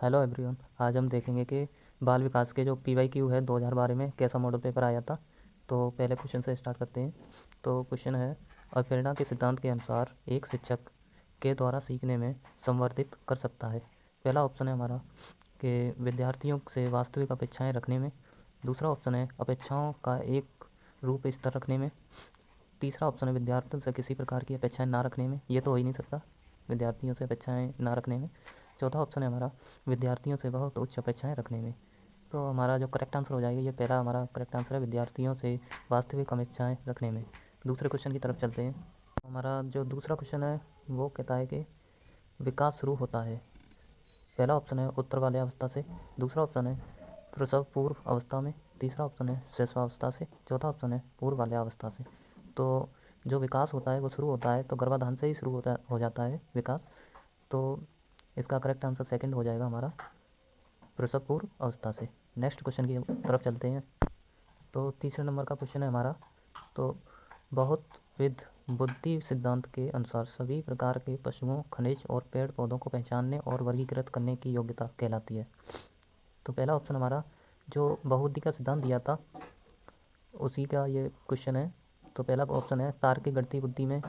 Hello everyone. आज हम देखेंगे कि बाल विकास के जो PYQ है 2012 में कैसा मॉडल पेपर आया था। तो पहले क्वेश्चन से स्टार्ट करते हैं। तो क्वेश्चन है, अवप्रेरणा के सिद्धांत के अनुसार एक शिक्षक के द्वारा सीखने में संवर्धित कर सकता है। पहला ऑप्शन है हमारा कि विद्यार्थियों से वास्तविक अपेक्षाएं रखने में। दूसरा ऑप्शन है अपेक्षाओं का एक रूप स्तर रखने में। तीसरा ऑप्शन है विद्यार्थियों से किसी प्रकार की अपेक्षाएं ना रखने में। ये तो हो ही नहीं सकता, विद्यार्थियों से अपेक्षाएं ना रखने में। चौथा ऑप्शन है हमारा विद्यार्थियों से बहुत उच्च अपेक्षाएं रखने में। तो हमारा जो करेक्ट आंसर हो जाएगा, ये पहला हमारा करेक्ट आंसर है, विद्यार्थियों से वास्तविक अपेक्षाएं रखने में। दूसरे क्वेश्चन की तरफ चलते हैं। हमारा जो दूसरा क्वेश्चन है वो कहता है कि विकास शुरू होता है। पहला ऑप्शन है उत्तर वाले अवस्था से। दूसरा ऑप्शन है प्रसव पूर्व अवस्था में। तीसरा ऑप्शन है शिशुअवस्था से। चौथा ऑप्शन है पूर्व बाल्यावस्था से। तो जो विकास होता है वो शुरू होता है तो गर्भाधान से ही शुरू हो जाता है विकास। तो इसका करेक्ट आंसर सेकंड हो जाएगा हमारा, प्रसव पूर्व अवस्था से। नेक्स्ट क्वेश्चन की तरफ चलते हैं। तो तीसरे नंबर का क्वेश्चन है हमारा, तो बहुत विध बुद्धि सिद्धांत के अनुसार सभी प्रकार के पशुओं, खनिज और पेड़ पौधों को पहचानने और वर्गीकृत करने की योग्यता कहलाती है। तो पहला ऑप्शन हमारा जो बहुबुद्धि का सिद्धांत दिया था उसी का ये क्वेश्चन है। तो पहला ऑप्शन है तार्किक गणितीय बुद्धि में,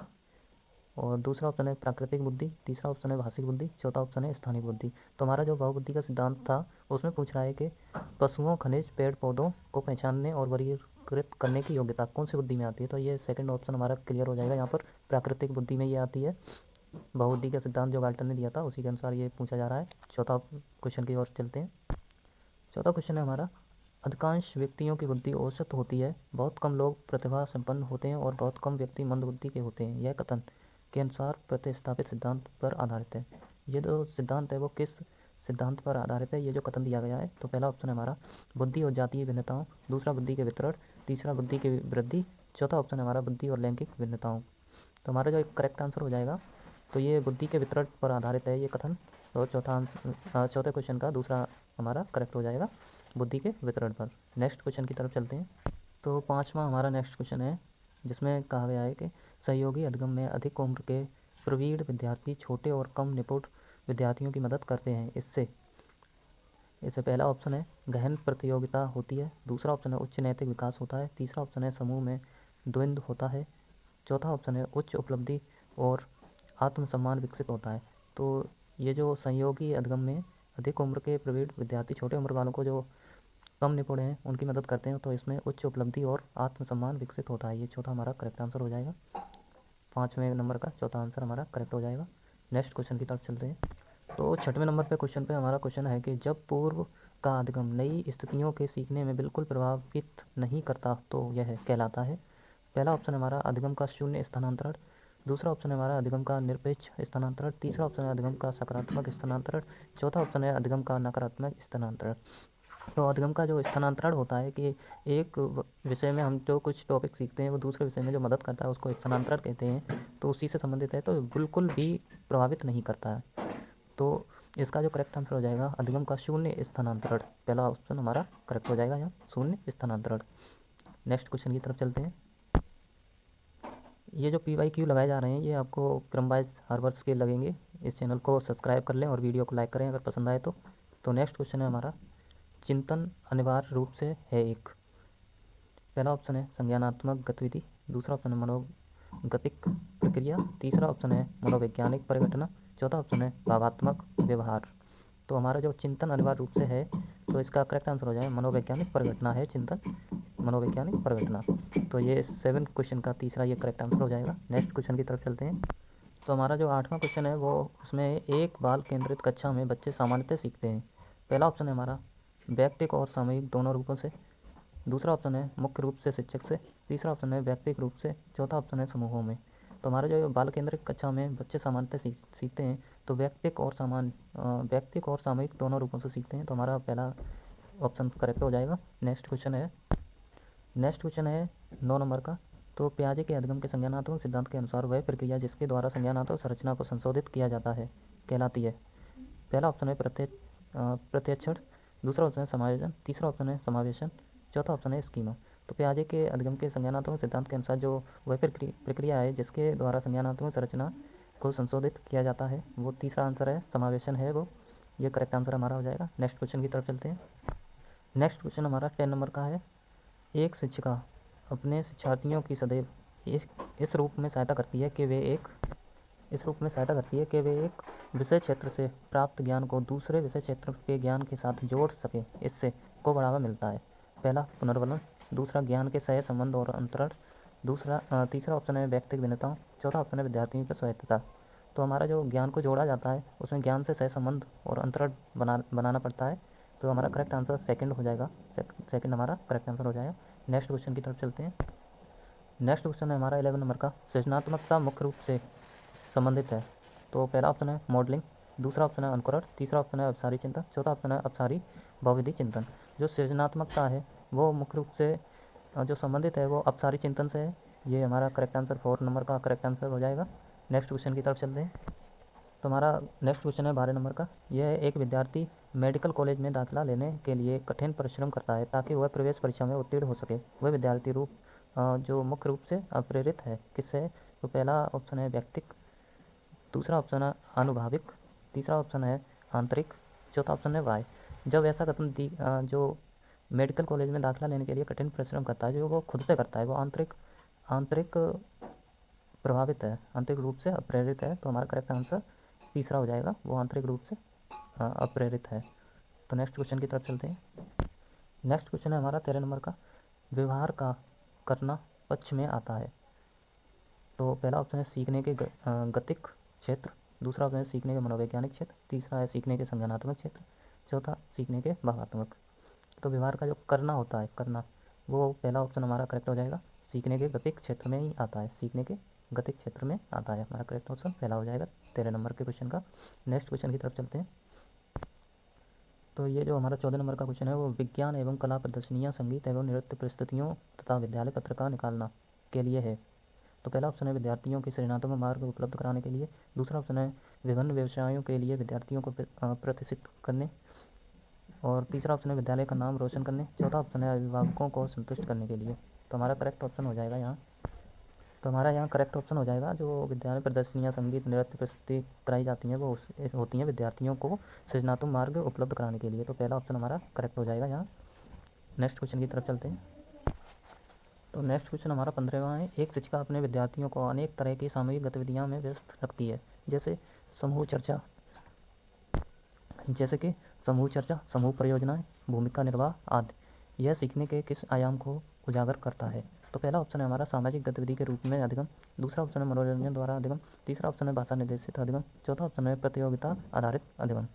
और दूसरा ऑप्शन है प्राकृतिक बुद्धि, तीसरा ऑप्शन है भाषिक बुद्धि, चौथा ऑप्शन है स्थानिक बुद्धि। तो हमारा जो बहुबुद्धि का सिद्धांत था उसमें पूछ रहा है कि पशुओं, खनिज, पेड़ पौधों को पहचानने और वर्गीकृत करने की योग्यता कौन सी बुद्धि में आती है। तो ये सेकंड ऑप्शन हमारा क्लियर हो जाएगा यहाँ पर, प्राकृतिक बुद्धि में ये आती है। बहुबुद्धि का सिद्धांत जो गाल्टन ने दिया था उसी के अनुसार ये पूछा जा रहा है। चौथा क्वेश्चन की ओर चलते हैं। चौथा क्वेश्चन है हमारा, अधिकांश व्यक्तियों की बुद्धि औसत होती है, बहुत कम लोग प्रतिभा संपन्न होते हैं और बहुत कम व्यक्ति मंद बुद्धि के होते हैं। यह कथन के अनुसार प्रतिस्थापित सिद्धांत पर आधारित है। ये जो सिद्धांत है वो किस सिद्धांत पर आधारित है, ये जो कथन दिया गया है। तो पहला ऑप्शन है हमारा बुद्धि और जातीय भिन्नताओं, दूसरा बुद्धि के वितरण, तीसरा बुद्धि की वृद्धि, चौथा ऑप्शन है हमारा बुद्धि और लैंगिक भिन्नताओं। तो हमारा जो करेक्ट आंसर हो जाएगा, तो ये बुद्धि के वितरण पर आधारित है ये कथन। तो चौथे क्वेश्चन का दूसरा हमारा करेक्ट हो जाएगा, बुद्धि के वितरण पर। नेक्स्ट क्वेश्चन की तरफ चलते हैं। तो पांचवा हमारा नेक्स्ट क्वेश्चन है जिसमें कहा गया है कि सहयोगी अधिगम में अधिक उम्र के प्रवीण विद्यार्थी छोटे और कम निपुण विद्यार्थियों की मदद करते हैं। इससे पहला ऑप्शन है गहन प्रतियोगिता होती है, दूसरा ऑप्शन है उच्च नैतिक विकास होता है, तीसरा ऑप्शन है समूह में द्वंद्व होता है, चौथा ऑप्शन है उच्च उपलब्धि और आत्मसम्मान विकसित होता है। तो ये जो संयोगी अधिगम में अधिक उम्र के प्रवीण विद्यार्थी छोटे उम्र वालों को जो कम निपुण हैं उनकी मदद करते हैं, तो इसमें उच्च उपलब्धि और आत्मसम्मान विकसित होता है। ये चौथा हमारा करेक्ट आंसर हो जाएगा, पाँचवें नंबर का चौथा आंसर हमारा करेक्ट हो जाएगा। नेक्स्ट क्वेश्चन की तरफ चलते हैं। तो छठवें नंबर पे क्वेश्चन पे हमारा क्वेश्चन है कि जब पूर्व का अधिगम नई स्थितियों के सीखने में बिल्कुल प्रभावित नहीं करता तो यह कहलाता है। पहला ऑप्शन है हमारा अधिगम का शून्य स्थानांतरण, दूसरा ऑप्शन है हमारा अधिगम का निरपेक्ष स्थानांतरण, तीसरा ऑप्शन है अधिगम का सकारात्मक स्थानांतरण, चौथा ऑप्शन है अधिगम का नकारात्मक स्थानांतरण। तो अधिगम का जो स्थानांतरण होता है कि एक विषय में हम जो कुछ टॉपिक सीखते हैं वो दूसरे विषय में जो मदद करता है उसको स्थानांतरण कहते हैं, तो उसी से संबंधित है, तो बिल्कुल भी प्रभावित नहीं करता है। तो इसका जो करेक्ट आंसर हो जाएगा अधिगम का शून्य स्थानांतरण, पहला ऑप्शन हमारा करेक्ट हो जाएगा यहाँ, शून्य स्थानांतरण। नेक्स्ट क्वेश्चन की तरफ चलते हैं। ये जो PYQ लगाए जा रहे हैं ये आपको क्रम वाइज हर वर्ष के लगेंगे। इस चैनल को सब्सक्राइब कर लें और वीडियो को लाइक करें अगर पसंद आए तो नेक्स्ट क्वेश्चन है हमारा, चिंतन अनिवार्य रूप से है एक। पहला ऑप्शन है संज्ञानात्मक गतिविधि, दूसरा ऑप्शन है मनोगतिक प्रक्रिया, तीसरा ऑप्शन है मनोवैज्ञानिक परिघटना, चौथा ऑप्शन है भावात्मक व्यवहार। तो हमारा जो चिंतन अनिवार्य रूप से है तो इसका करेक्ट आंसर हो जाए मनोवैज्ञानिक परिघटना है चिंतन, मनोवैज्ञानिक परिघटना। तो ये 7 क्वेश्चन का तीसरा ये करेक्ट आंसर हो जाएगा। नेक्स्ट क्वेश्चन की तरफ चलते हैं। तो हमारा जो 8वां क्वेश्चन है वो उसमें एक बाल केंद्रित कक्षा में बच्चे सामान्यतः सीखते हैं। पहला ऑप्शन है हमारा व्यक्तिक और सामूहिक दोनों रूपों से, दूसरा ऑप्शन है मुख्य रूप से शिक्षक से, तीसरा ऑप्शन है व्यक्तिगत रूप से, चौथा ऑप्शन है समूहों में। तो हमारा जो बाल केंद्रित कक्षा में बच्चे सामान्यतः सीखते हैं तो व्यक्तिगत और सामूहिक दोनों रूपों से सीखते हैं, तो हमारा पहला ऑप्शन करेक्ट हो जाएगा। नेक्स्ट क्वेश्चन है 9 नंबर का। तो पियाजे के अधिगम के संज्ञानात्मक सिद्धांत के अनुसार वह प्रक्रिया जिसके द्वारा संज्ञानात्मक संरचना को संशोधित किया जाता है कहलाती है। पहला ऑप्शन है प्रत्यक्षण, दूसरा ऑप्शन है समायोजन, तीसरा ऑप्शन है समावेशन, चौथा ऑप्शन है स्कीमा। तो पियाजे के अधिगम के संज्ञानात्मक सिद्धांत के अनुसार जो वह प्रक्रिया है जिसके द्वारा संज्ञानात्मक संरचना को संशोधित किया जाता है वो तीसरा आंसर है समावेशन है वो। ये करेक्ट आंसर हमारा हो जाएगा। नेक्स्ट क्वेश्चन की तरफ चलते हैं। नेक्स्ट क्वेश्चन हमारा 10 नंबर का है। एक शिक्षिका अपने शिक्षार्थियों की सदैव इस इस रूप में सहायता करती है कि वे एक विषय क्षेत्र से प्राप्त ज्ञान को दूसरे विषय क्षेत्र के ज्ञान के साथ जोड़ सके, इससे को बढ़ावा मिलता है। पहला पुनर्वलन, दूसरा ज्ञान के सह संबंध और अंतरण, तीसरा ऑप्शन है व्यक्तिगत भिन्नताओं, चौथा ऑप्शन है विद्यार्थियों की स्वायत्तता। तो हमारा जो ज्ञान को जोड़ा जाता है उसमें ज्ञान से सह संबंध और अंतरण बनाना पड़ता है। तो हमारा करेक्ट आंसर सेकंड हो जाएगा। सेकंड हमारा करेक्ट आंसर हो जाएगा। नेक्स्ट क्वेश्चन की तरफ चलते हैं। नेक्स्ट क्वेश्चन है हमारा 11 नंबर का। सृजनात्मकता मुख्य रूप से संबंधित है। तो पहला ऑप्शन है मॉडलिंग, दूसरा ऑप्शन है अनुकरण, तीसरा ऑप्शन है अपसारी चिंतन, चौथा ऑप्शन है अपसारी बहुविधि चिंतन। जो सृजनात्मकता है वो मुख्य रूप से जो संबंधित है वो अपसारी चिंतन से है। ये हमारा करेक्ट आंसर 4 नंबर का करेक्ट आंसर हो जाएगा। नेक्स्ट क्वेश्चन की तरफ चलते हैं। तो हमारा नेक्स्ट क्वेश्चन है 12 नंबर का। यह है एक विद्यार्थी मेडिकल कॉलेज में दाखिला लेने के लिए कठिन परिश्रम करता है ताकि वह प्रवेश परीक्षा में उत्तीर्ण हो सके। वह विद्यार्थी जो मुख्य रूप से प्रेरित है किससे? तो पहला ऑप्शन है व्यक्तिक, दूसरा ऑप्शन है अनुभाविक, तीसरा ऑप्शन है आंतरिक, चौथा ऑप्शन है वाय। जब ऐसा कथन जो मेडिकल कॉलेज में दाखिला लेने के लिए कठिन परिश्रम करता है, जो वो खुद से करता है, वो आंतरिक प्रभावित है, आंतरिक रूप से प्रेरित है। तो हमारा करेक्ट आंसर तीसरा हो जाएगा, वो आंतरिक रूप से अप्रेरित है। तो नेक्स्ट क्वेश्चन की तरफ चलते हैं। नेक्स्ट क्वेश्चन है हमारा 13 नंबर का। व्यवहार का करना पक्ष में आता है। तो पहला ऑप्शन है सीखने के गतिक क्षेत्र, दूसरा ऑप्शन है सीखने के मनोवैज्ञानिक क्षेत्र, तीसरा है सीखने के संज्ञानात्मक क्षेत्र, चौथा सीखने के भावात्मक। तो व्यवहार का जो करना होता है, करना, वो पहला ऑप्शन हमारा करेक्ट हो जाएगा, सीखने के गतिक क्षेत्र में ही आता है, सीखने के गतिक क्षेत्र में आता है। हमारा करेक्ट ऑप्शन पहला हो जाएगा 13 नंबर के क्वेश्चन का। नेक्स्ट क्वेश्चन की तरफ चलते हैं। तो ये जो हमारा 14 नंबर का क्वेश्चन है वो विज्ञान एवं कला प्रदर्शनियाँ, संगीत एवं नृत्य प्रस्तुतियों तथा विद्यालय पत्रिका निकालना के लिए है। तो पहला ऑप्शन है विद्यार्थियों के सृजनात्मक मार्ग उपलब्ध कराने के लिए, दूसरा ऑप्शन है विभिन्न व्यवसायों के लिए विद्यार्थियों को प्रशिक्षित करने, और तीसरा ऑप्शन है विद्यालय का नाम रोशन करने, चौथा ऑप्शन है अभिभावकों को संतुष्ट करने के लिए। तो हमारा करेक्ट ऑप्शन हो जाएगा यहाँ। तो हमारा यहाँ करेक्ट ऑप्शन हो जाएगा, जो विद्यालय प्रदर्शनियाँ, संगीत नृत्य प्रस्तुति कराई जाती हैं वो होती हैं विद्यार्थियों को सृजनात्मक मार्ग उपलब्ध कराने के लिए। तो पहला ऑप्शन हमारा करेक्ट हो जाएगा यहाँ। नेक्स्ट क्वेश्चन की तरफ चलते हैं। तो नेक्स्ट क्वेश्चन हमारा 15वां है। एक शिक्षिका अपने विद्यार्थियों को अनेक तरह की सामूहिक गतिविधियों में व्यस्त रखती है, जैसे समूह चर्चा, समूह परियोजनाएं, भूमिका निर्वाह आदि। यह सीखने के किस आयाम को उजागर करता है? तो पहला ऑप्शन है हमारा सामाजिक गतिविधि के रूप में अधिगम, दूसरा ऑप्शन है मनोरंजन द्वारा अधिगम, तीसरा ऑप्शन है भाषा निर्देशित अधिगम, चौथा ऑप्शन है प्रतियोगिता आधारित अधिगम।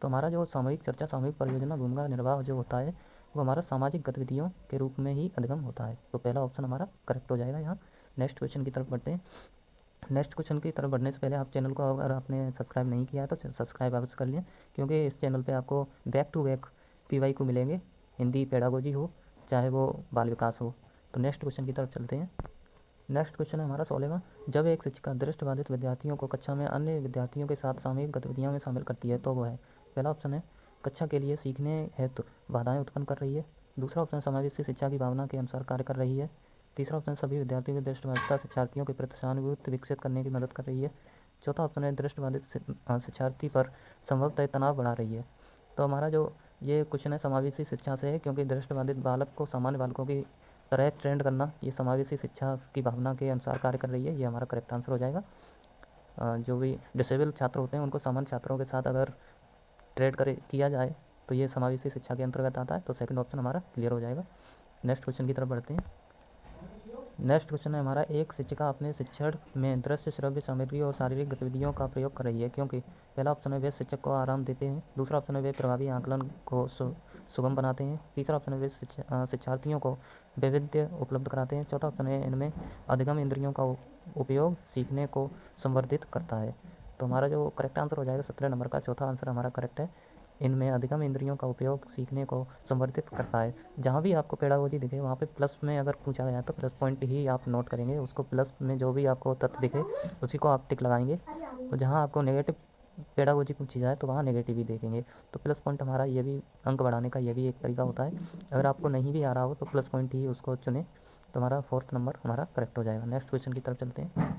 तो हमारा जो सामूहिक चर्चा, सामूहिक परियोजना, भूमिका निर्वाह जो होता है वो हमारा सामाजिक गतिविधियों के रूप में ही अधिगम होता है। तो पहला ऑप्शन हमारा करेक्ट हो जाएगा यहाँ। नेक्स्ट क्वेश्चन की तरफ बढ़ते हैं। नेक्स्ट क्वेश्चन की तरफ बढ़ने से पहले आप चैनल को अगर आपने सब्सक्राइब नहीं किया है तो सब्सक्राइब अवश्य कर लें, क्योंकि इस चैनल पे आपको बैक टू बैक पीवाई को मिलेंगे, हिंदी पेडागोजी हो चाहे वो बाल विकास हो। तो नेक्स्ट क्वेश्चन की तरफ चलते हैं। नेक्स्ट क्वेश्चन है हमारा 16वां। जब एक शिक्षिका दृष्टिबाधित विद्यार्थियों को कक्षा में अन्य विद्यार्थियों के साथ सामूहिक गतिविधियों में शामिल करती है तो वो है? पहला ऑप्शन है कक्षा के लिए सीखने हेतु बाधाएं उत्पन्न कर रही है, दूसरा ऑप्शन समावेशी शिक्षा की भावना के अनुसार कार्य कर रही है, तीसरा ऑप्शन सभी विद्यार्थियों की दृष्टिबाधिता शिक्षार्थियों के प्रति सहानुभूति विकसित करने की मदद कर रही है, चौथा ऑप्शन है दृष्टिबाधित शिक्षार्थी पर संभवतः तनाव बढ़ा रही है। तो हमारा जो ये क्वेश्चन है समावेशी शिक्षा से है, क्योंकि दृष्टिबाधित बालक को सामान्य बालकों की तरह ट्रेंड करना ये समावेशी शिक्षा की भावना के अनुसार कार्य कर रही है, ये हमारा करेक्ट आंसर हो जाएगा। जो भी डिसेबल छात्र होते हैं उनको सामान्य छात्रों के साथ अगर ट्रेड किया जाए तो ये समावेशी शिक्षा के अंतर्गत आता है। तो सेकंड ऑप्शन हमारा क्लियर हो जाएगा। नेक्स्ट क्वेश्चन की तरफ बढ़ते हैं। नेक्स्ट क्वेश्चन है हमारा एक शिक्षिका अपने शिक्षण में दृश्य श्रव्य सामग्री और शारीरिक गतिविधियों का प्रयोग कर रही है क्योंकि? पहला ऑप्शन है वे शिक्षक को आराम देते हैं, दूसरा ऑप्शन है वे प्रभावी आकलन को सुगम बनाते हैं, तीसरा ऑप्शन है वे शिक्षार्थियों को वैविध्य उपलब्ध कराते हैं, चौथा ऑप्शन है इनमें अधिगम इंद्रियों का उपयोग सीखने को संवर्धित करता है। तो हमारा जो करेक्ट आंसर हो जाएगा 17 नंबर का चौथा आंसर हमारा करेक्ट है। इनमें अधिगम इंद्रियों का उपयोग सीखने को संवर्धित करता है। जहाँ भी आपको पेडागोजी दिखे वहाँ पे प्लस में अगर पूछा गया तो प्लस पॉइंट ही आप नोट करेंगे, उसको प्लस में जो भी आपको तथ्य दिखे उसी को आप टिक लगाएंगे, और जहाँ आपको नेगेटिव पेडागोजी पूछी जाए तो वहाँ नेगेटिव ही देखेंगे। तो प्लस पॉइंट हमारा ये भी अंक बढ़ाने का ये भी एक तरीका होता है। अगर आपको नहीं भी आ रहा हो तो प्लस पॉइंट ही उसको चुने, तो हमारा 4th नंबर हमारा करेक्ट हो जाएगा। नेक्स्ट क्वेश्चन की तरफ चलते हैं।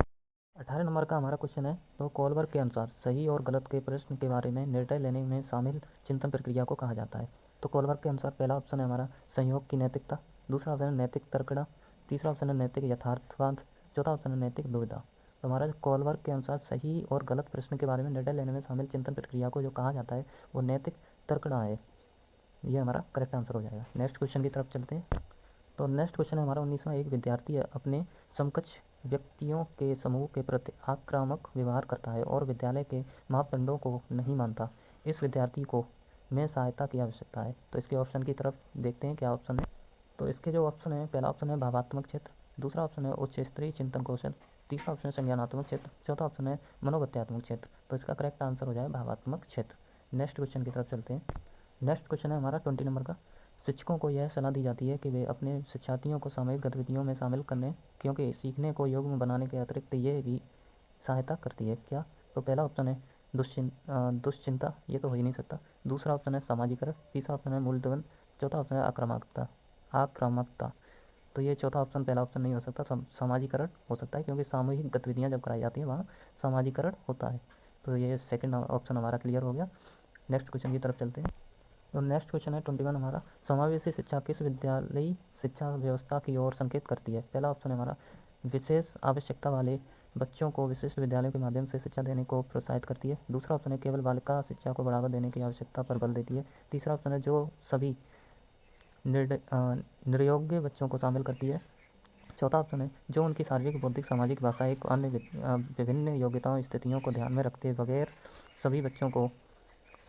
18 नंबर का हमारा क्वेश्चन है, तो कोलबर्ग के अनुसार सही और गलत के प्रश्न के बारे में निर्णय लेने में शामिल चिंतन प्रक्रिया को कहा जाता है। तो कोलबर्ग के अनुसार पहला ऑप्शन है हमारा संयोग की नैतिकता, दूसरा ऑप्शन है नैतिक तर्कणा, तीसरा ऑप्शन है नैतिक यथार्थवाद, चौथा ऑप्शन है नैतिक दुविधा। तो हमारा कोलबर्ग के अनुसार सही और गलत प्रश्न के बारे में निर्णय लेने में शामिल चिंतन प्रक्रिया को जो कहा जाता है वो नैतिक तर्कणा है। ये हमारा करेक्ट आंसर हो जाएगा। नेक्स्ट क्वेश्चन की तरफ चलते हैं। तो नेक्स्ट क्वेश्चन है हमारा 19वां, एक विद्यार्थी अपने समकक्ष व्यक्तियों के समूह के प्रति आक्रामक व्यवहार करता है और विद्यालय के मापदंडों को नहीं मानता। इस विद्यार्थी को में सहायता की आवश्यकता है। तो इसके ऑप्शन की तरफ देखते हैं क्या ऑप्शन है। तो इसके जो ऑप्शन है, पहला ऑप्शन है भावात्मक क्षेत्र, दूसरा ऑप्शन है उच्च स्तरीय चिंतन कौशल, तीसरा ऑप्शन है संज्ञानात्मक क्षेत्र, चौथा ऑप्शन है मनोगत्यात्मक क्षेत्र। तो इसका करेक्ट आंसर हो जाए भावात्मक क्षेत्र। नेक्स्ट क्वेश्चन की तरफ चलते हैं। नेक्स्ट क्वेश्चन है हमारा 20 नंबर का, शिक्षकों को यह सलाह दी जाती है कि वे अपने शिक्षार्थियों को सामूहिक गतिविधियों में शामिल करने, क्योंकि सीखने को योग्य बनाने के अतिरिक्त ये भी सहायता करती है। क्या? तो पहला ऑप्शन है दुश्चिंता, ये तो हो ही नहीं सकता। दूसरा ऑप्शन है सामाजिकरण, तीसरा ऑप्शन है मूल्यवान, चौथा ऑप्शन है आक्रामकता आक्रामकता। तो ये चौथा ऑप्शन पहला ऑप्शन नहीं हो सकता, सामाजिकरण हो सकता है, क्योंकि सामूहिक गतिविधियाँ जब कराई जाती हैं वहाँ सामाजिकरण होता है। तो ये सेकंड ऑप्शन हमारा क्लियर हो गया। नेक्स्ट क्वेश्चन की तरफ चलते हैं। तो नेक्स्ट क्वेश्चन है 21 हमारा, समावेशी शिक्षा किस विद्यालयी शिक्षा व्यवस्था की ओर संकेत करती है। पहला ऑप्शन है हमारा विशेष आवश्यकता वाले बच्चों को विशिष्ट विद्यालयों के माध्यम से शिक्षा देने को प्रोत्साहित करती है। दूसरा ऑप्शन है केवल बालिका शिक्षा को बढ़ावा देने की आवश्यकता पर बल देती है। तीसरा ऑप्शन है जो सभी निर्योग्य बच्चों को शामिल करती है। चौथा ऑप्शन है जो उनकी शारीरिक, बौद्धिक, सामाजिक, भाषाई अन्य विभिन्न योग्यताओं स्थितियों को ध्यान में रखते बगैर सभी बच्चों को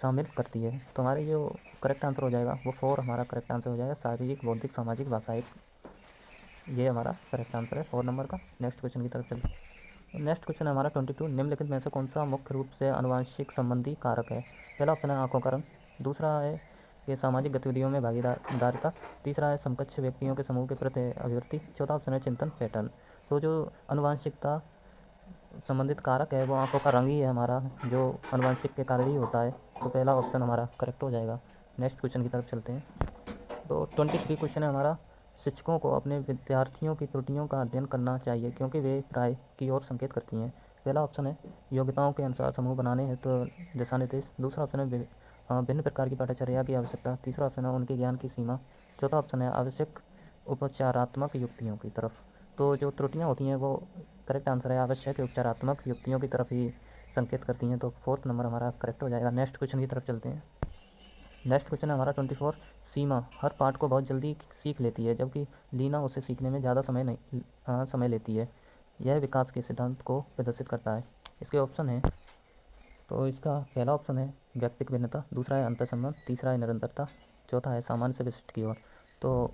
शामिल करती है। तो हमारे जो करेक्ट आंसर हो जाएगा वो 4 हमारा करेक्ट आंसर हो जाएगा, शारीरिक, बौद्धिक, सामाजिक, भाषाई। ये हमारा करेक्ट आंसर है 4 नंबर का। नेक्स्ट क्वेश्चन की तरफ चलते। नेक्स्ट क्वेश्चन है हमारा 22, निम्नलिखित में से कौन सा मुख्य रूप से आनुवंशिक संबंधी कारक है। पहला ऑप्शन है आंखों का रंग, दूसरा है कि सामाजिक गतिविधियों में भागीदारिता, तीसरा है समकक्ष व्यक्तियों के समूह के प्रति अभिवृत्ति, चौथा ऑप्शन है चिंतन पैटर्न। तो जो आनुवंशिकता संबंधित कारक है वो आंखों का रंग ही है हमारा, जो आनुवंशिक के कारण ही होता है। तो पहला ऑप्शन हमारा करेक्ट हो जाएगा। नेक्स्ट क्वेश्चन की तरफ चलते हैं। तो 23 क्वेश्चन है हमारा, शिक्षकों को अपने विद्यार्थियों की त्रुटियों का अध्ययन करना चाहिए क्योंकि वे प्राय की ओर संकेत करती हैं। पहला ऑप्शन है योग्यताओं के अनुसार समूह बनाने हैं तो दिशा निर्देश, दूसरा ऑप्शन है भिन्न प्रकार की पाठ्यचर्या की आवश्यकता, तीसरा ऑप्शन है उनके ज्ञान की सीमा, चौथा ऑप्शन है आवश्यक उपचारात्मक युक्तियों की तरफ। तो जो त्रुटियाँ होती हैं वो करेक्ट आंसर है आवश्यक उपचारात्मक युक्तियों की तरफ ही संकेत करती हैं। तो 4th नंबर हमारा करेक्ट हो जाएगा। नेक्स्ट क्वेश्चन की तरफ चलते हैं। नेक्स्ट क्वेश्चन है हमारा 24, सीमा हर पाठ को बहुत जल्दी सीख लेती है जबकि लीना उसे सीखने में ज़्यादा समय लेती है। यह विकास के सिद्धांत को प्रदर्शित करता है। इसके ऑप्शन हैं, तो इसका पहला ऑप्शन है व्यक्तिक भिन्नता, दूसरा है अंतर्संबंध, तीसरा है निरंतरता, चौथा है सामान्य से विशिष्ट की ओर। तो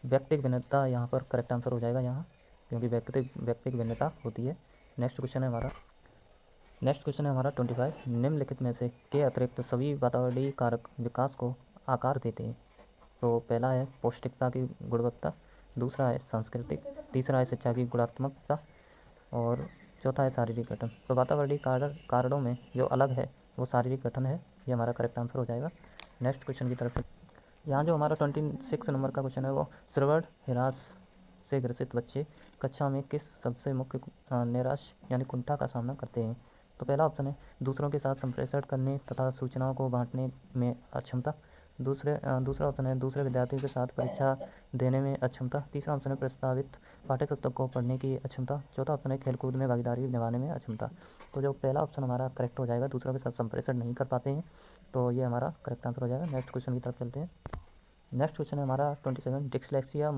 व्यक्तिक भिन्नता यहाँ पर करेक्ट आंसर हो जाएगा यहाँ, क्योंकि व्यक्तिक भिन्नता होती है। नेक्स्ट क्वेश्चन है हमारा 25, निम्नलिखित में से के अतिरिक्त सभी वातावरणीय कारक विकास को आकार देते हैं। तो पहला है पौष्टिकता की गुणवत्ता, दूसरा है सांस्कृतिक, तीसरा है शिक्षा की गुणात्मकता और चौथा है शारीरिक गठन। तो वातावरणीय कारणों में जो अलग है वो शारीरिक गठन है। ये हमारा करेक्ट आंसर हो जाएगा। नेक्स्ट क्वेश्चन की तरफ यहाँ जो हमारा 26 नंबर का क्वेश्चन है वो श्रवण ह्रास से ग्रसित बच्चे कक्षा में किस सबसे मुख्य नैराश्य यानी कुंठा का सामना करते हैं। तो पहला ऑप्शन है दूसरों के साथ संप्रेषण करने तथा सूचनाओं को बांटने में अक्षमता, दूसरा ऑप्शन है दूसरे विद्यार्थियों के साथ परीक्षा देने में अक्षमता, तीसरा ऑप्शन है प्रस्तावित पाठ्यपुस्तक को पढ़ने की अक्षमता, चौथा ऑप्शन है खेलकूद में भागीदारी निभाने में अक्षमता। तो जो पहला ऑप्शन हमारा करेक्ट हो जाएगा, दूसरों के साथ संप्रेषण नहीं कर पाते हैं, तो ये हमारा करेक्ट आंसर हो जाएगा। नेक्स्ट क्वेश्चन की तरफ चलते हैं। नेक्स्ट क्वेश्चन है हमारा 27, डिसलेक्सिया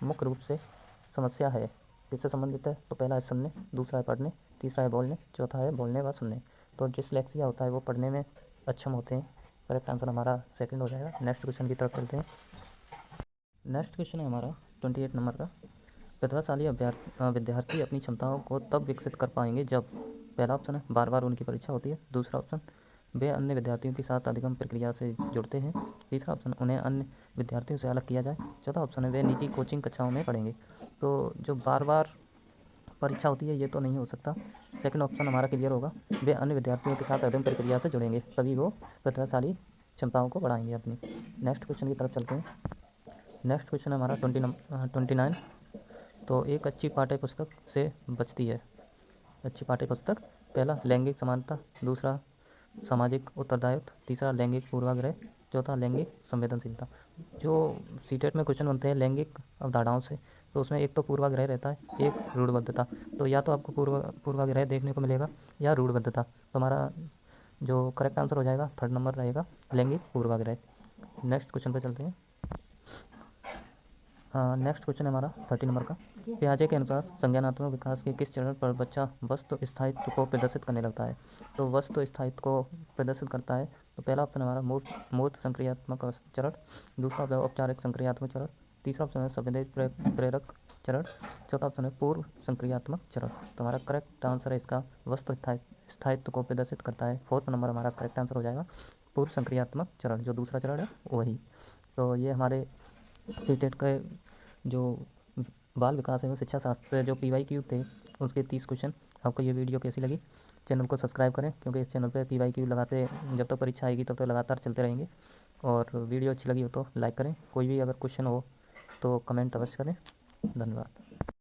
मुख्य रूप से समस्या है किससे संबंधित है। तो पहला है सुनने, दूसरा है पढ़ने, तीसरा है बोलने, चौथा है बोलने व सुनने। तो डिसलेक्सिया होता है वो पढ़ने में अक्षम होते हैं। करेक्ट आंसर हमारा सेकंड हो जाएगा। नेक्स्ट क्वेश्चन की तरफ चलते हैं। नेक्स्ट क्वेश्चन है हमारा 28 नंबर का, प्रतिभाशाली विद्यार्थी अपनी क्षमताओं को तब विकसित कर पाएंगे जब, पहला ऑप्शन है बार बार उनकी परीक्षा होती है, दूसरा ऑप्शन वे अन्य विद्यार्थियों के साथ अधिगम प्रक्रिया से जुड़ते हैं, तीसरा ऑप्शन उन्हें अन्य विद्यार्थियों से अलग किया जाए, चौथा ऑप्शन है वे निजी कोचिंग कक्षाओं में पढ़ेंगे। तो जो बार बार परीक्षा होती है ये तो नहीं हो सकता, सेकंड ऑप्शन हमारा क्लियर होगा, वे अन्य विद्यार्थियों के साथ अधिगम प्रक्रिया से जुड़ेंगे तभी वो प्रतिभाशाली क्षमताओं को बढ़ाएंगे अपनी। नेक्स्ट क्वेश्चन की तरफ चलते हैं। नेक्स्ट क्वेश्चन है हमारा 29, तो एक अच्छी पाठ्य पुस्तक से बचती है। अच्छी पाठ्य पुस्तक, पहला लैंगिक समानता, दूसरा सामाजिक उत्तरदायित्व, तीसरा लैंगिक पूर्वाग्रह, चौथा लैंगिक संवेदनशीलता। जो सीटेट में क्वेश्चन बनते हैं लैंगिक अवधारणाओं से, तो उसमें एक तो पूर्वाग्रह रहता है, एक रूढ़बद्धता। तो या तो आपको पूर्वाग्रह देखने को मिलेगा या रूढ़बद्धता। तो हमारा जो करेक्ट आंसर हो जाएगा 3rd नंबर रहेगा लैंगिक पूर्वाग्रह। नेक्स्ट क्वेश्चन पे चलते हैं। नेक्स्ट क्वेश्चन है हमारा 30 नंबर का। पियाजे के अनुसार संज्ञानात्मक विकास के किस चरण पर बच्चा वस्तु स्थायित्व को प्रदर्शित करने लगता है? तो वस्तु स्थायित्व को प्रदर्शित करता है, तो पहला ऑप्शन हमारा मूर्त संक्रियात्मक चरण, दूसरा ऑप्शन औपचारिक संक्रियात्मक चरण, तीसरा ऑप्शन है संवेदी प्रेरक चरण, चौथा ऑप्शन है पूर्व संक्रियात्मक चरण। तो हमारा करेक्ट आंसर है इसका वस्तु स्थायित्व को प्रदर्शित करता है। 4th नंबर हमारा करेक्ट आंसर हो जाएगा पूर्व संक्रियात्मक चरण, जो दूसरा चरण है वही। तो ये हमारे सीटेट के जो बाल विकास एवं शिक्षा शास्त्र से जो PYQ थे उसके 30 क्वेश्चन। आपको ये वीडियो कैसी लगी? चैनल को सब्सक्राइब करें, क्योंकि इस चैनल पे PYQ लगाते जब तक परीक्षा आएगी तब तक लगातार चलते रहेंगे। और वीडियो अच्छी लगी हो तो लाइक करें। कोई भी अगर क्वेश्चन हो तो कमेंट अवश्य करें। धन्यवाद।